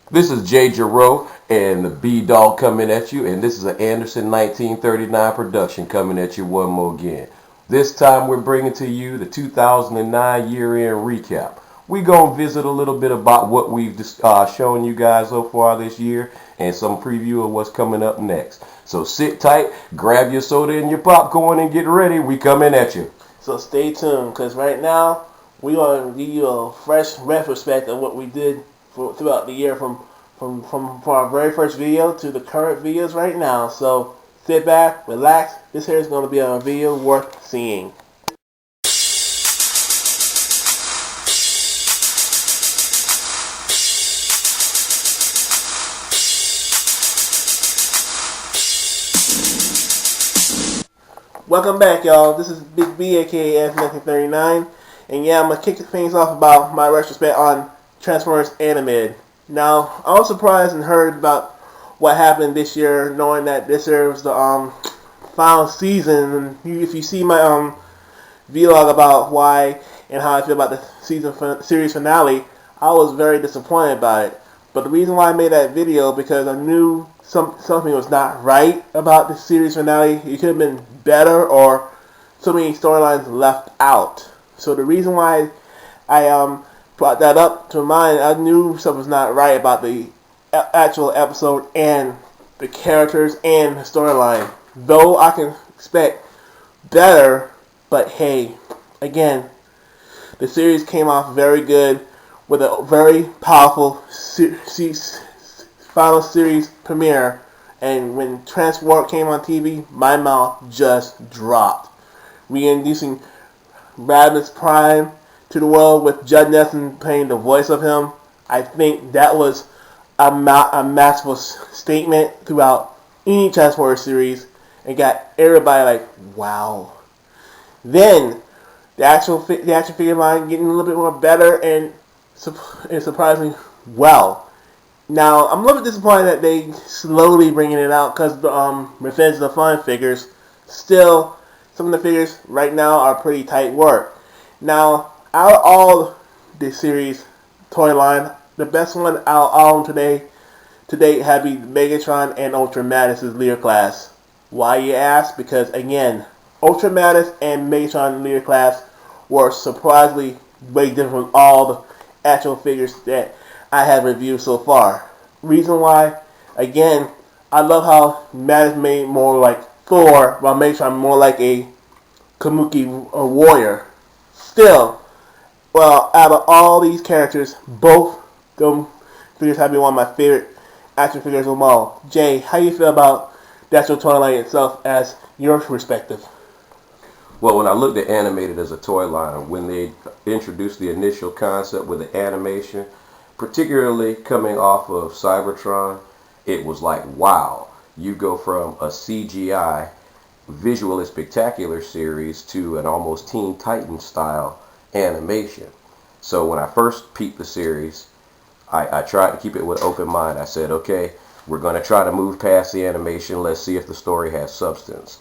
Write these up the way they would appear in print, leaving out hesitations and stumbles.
This is Jay Jarreau and the B-Dog coming at you, and this is an Anderson 1939 production coming at you one more again. This time we're bringing to you the 2009 year-end recap. We're going to visit a little bit about what we've shown you guys so far this year and some preview of what's coming up next. So sit tight, grab your soda and your popcorn and get ready. We coming at you. So stay tuned, because right now we are give you a fresh retrospect of what we did throughout the year from our very first video to the current videos right now. So sit back, relax. This here is going to be a video worth seeing. Welcome back, y'all. This is Big B, aka F1939, and yeah, I'm gonna kick things off about my retrospect on Transformers Animated. Now, I was surprised and heard about what happened this year, knowing that this year was the final season. And if you see my vlog about why and how I feel about the series finale, I was very disappointed by it. But the reason why I made that video because I knew something was not right about the series finale. It could have been better, or so many storylines left out. So the reason why I brought that up to mind, I knew something was not right about the actual episode and the characters and the storyline. Though I can expect better, but hey, again, the series came off very good with a very powerful final series premiere, and when Transwarp came on TV, my mouth just dropped. Reintroducing Radimus Prime to the world with Judd Nelson playing the voice of him, I think that was a masterful statement throughout any Transformers series and got everybody like, wow. Then the actual figure line getting a little bit more better and surprisingly well. Now, I'm a little bit disappointed that they slowly bringing it out because the Revenge of the Fun figures, still, some of the figures right now are pretty tight work. Now, out of all the series toy line, the best one out of all to date had be Megatron and Ultramantis' Leader class. Why, you ask? Because, again, Ultramantis and Megatron Leader class were surprisingly way different from all the actual figures that I have reviewed so far. Reason why, again, I love how Matt is made more like Thor, while Megatron more like a Kabuki warrior. Still, well, out of all these characters, both them figures have been one of my favorite action figures of them all. Jay, how you feel about the actual toy line itself as your perspective? Well, when I looked at animated as a toy line, when they introduced the initial concept with the animation, particularly coming off of Cybertron, it was like, wow, you go from a CGI visually spectacular series to an almost Teen Titans style animation. So when I first peeped the series, I tried to keep it with an open mind. I said, okay, we're going to try to move past the animation. Let's see if the story has substance.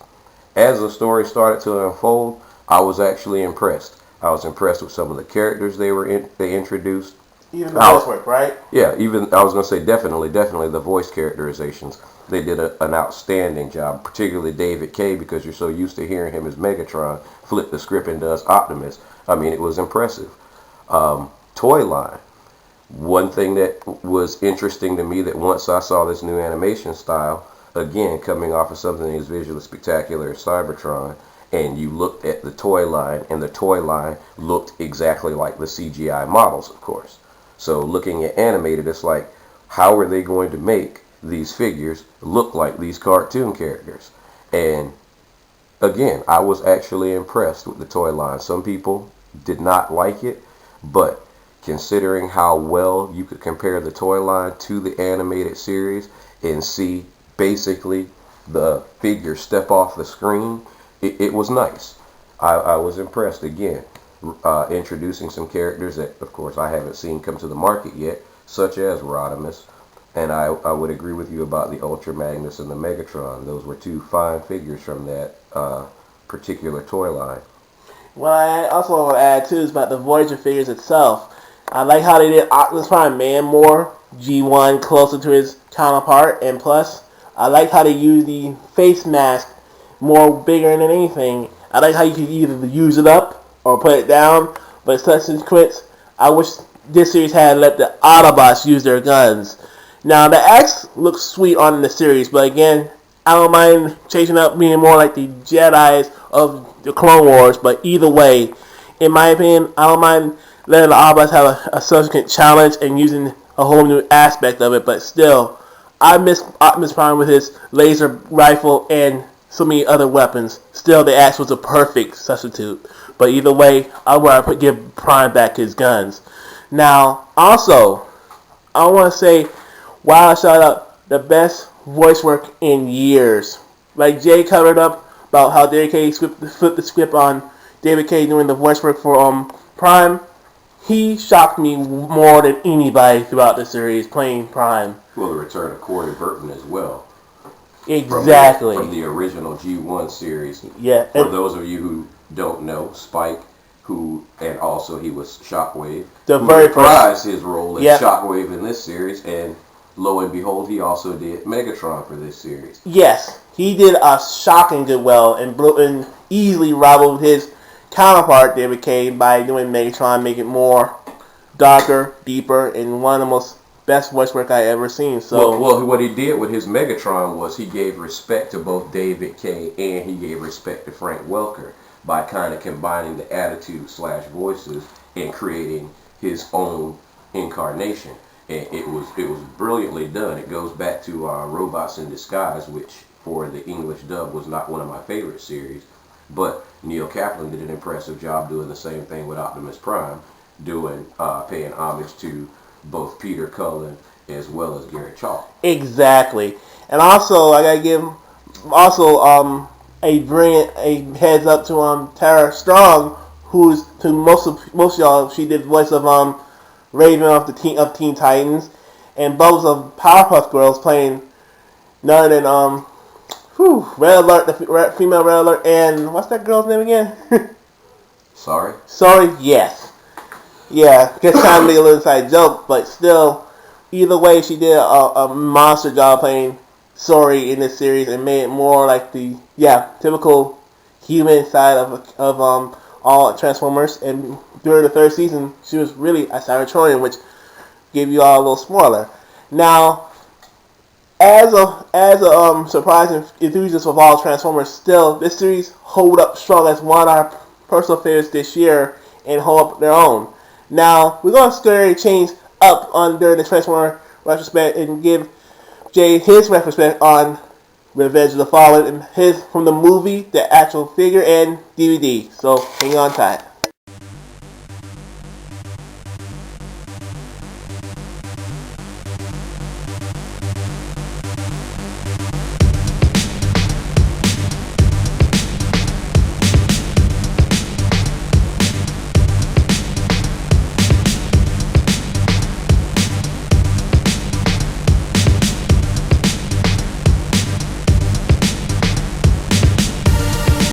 As the story started to unfold, I was actually impressed. I was impressed with some of the characters they introduced. Even the voice work, right? Yeah, even I was going to say definitely the voice characterizations. They did an outstanding job, particularly David K, because you're so used to hearing him as Megatron flip the script into us Optimus. I mean, it was impressive. Toy line. One thing that was interesting to me that once I saw this new animation style, again, coming off of something as visually spectacular as Cybertron, and you looked at the toy line, and the toy line looked exactly like the CGI models, of course. So looking at animated, it's like, how are they going to make these figures look like these cartoon characters? And again, I was actually impressed with the toy line. Some people did not like it, but considering how well you could compare the toy line to the animated series and see basically the figure step off the screen, it was nice. I was impressed again. Introducing some characters that, of course, I haven't seen come to the market yet, such as Rodimus. And I would agree with you about the Ultra Magnus and the Megatron. Those were two fine figures from that particular toy line. What I also want to add too is about the Voyager figures itself. I like how they did Optimus Prime Man more G1 closer to his counterpart, and plus, I like how they use the face mask more bigger than anything. I like how you can either use it up or put it down, but such as quits, I wish this series had let the Autobots use their guns. Now, the X looks sweet on the series, but again, I don't mind chasing up being more like the Jedi's of the Clone Wars, but either way, in my opinion, I don't mind letting the Autobots have a subsequent challenge and using a whole new aspect of it, but still, I miss Optimus Prime with his laser rifle and so many other weapons. Still, the axe was a perfect substitute. But either way, I would give Prime back his guns. Now, also, I want to say, wow, shout out the best voice work in years. Like Jay covered up about how David K flipped the script on David K doing the voice work for Prime. He shocked me more than anybody throughout the series playing Prime. Well, the return of Corey Burton as well. Exactly. From the original G1 series. Yeah. For those of you who don't know, Spike, and also he was Shockwave, who reprised his role as Shockwave in this series, and lo and behold, he also did Megatron for this series. Yes, he did a shocking good well and easily rivaled his counterpart David K by doing Megatron, make it more darker, deeper, and one of the most best voice work I ever seen. So well, what he did with his Megatron was he gave respect to both David K and he gave respect to Frank Welker by kind of combining the attitude/voices and creating his own incarnation. And it was brilliantly done. It goes back to Robots in Disguise, which for the English dub was not one of my favorite series. But Neil Kaplan did an impressive job doing the same thing with Optimus Prime, paying homage to both Peter Cullen as well as Garrett Chalk. Exactly. And also, I gotta give a heads up to Tara Strong, who's to most of y'all, she did the voice of Raven of Teen Titans, and both of Powerpuff Girls, playing none other than Red Alert, the female Red Alert, and what's that girl's name again? Sorry, yes. Yeah, just trying to make a little inside joke, but still, either way, she did a monster job playing Sorry in this series and made it more like the typical human side of all Transformers. And during the third season, she was really a Cybertronian, which gave you all a little spoiler. Now, as a surprising enthusiast of all Transformers, still this series hold up strong as one of our personal favorites this year and hold up their own. Now, we're going to change up during the Transformer retrospect and give Jay his retrospect on Revenge of the Fallen and his from the movie, the actual figure, and DVD. So, hang on tight.